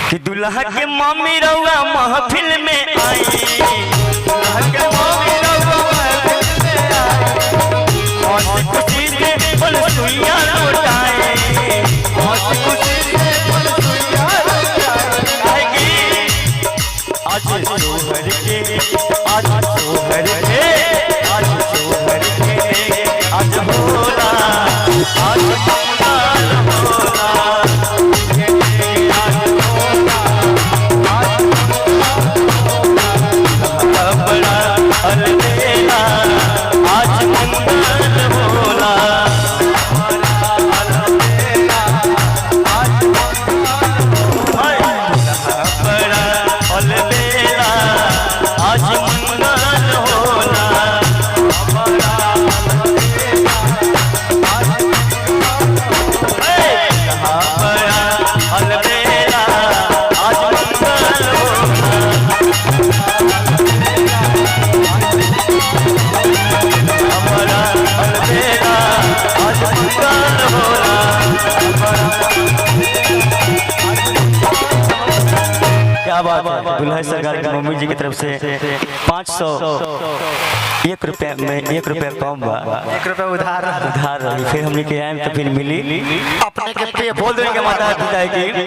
कि दुल्हा के मम्मी रउआ महफिल में आई, दुल्हा के मम्मी रउआ महफिल में आई, हंस खुशी से बोल सुइया लौटाए, हंस खुशी से बोल सुइया लौटाए। आज सोहर के, आज सोहर के, आज सोहर के, आज होला, आज मंगल होला, अलबेला आज मंगल होला, अलबेला आज बड़ा अलबेला आज मंगल होला, बड़ा अलबेला आज मंगल क्या बात है। दुल्हा सरकार की मम्मी जी की तरफ से 501 रुपया में 1 रुपया कम बा, 1 रुपया उधार उधार रही। फिर हमने के आए तो फिर मिली अपने के पे बोल देंगे माता पिता की।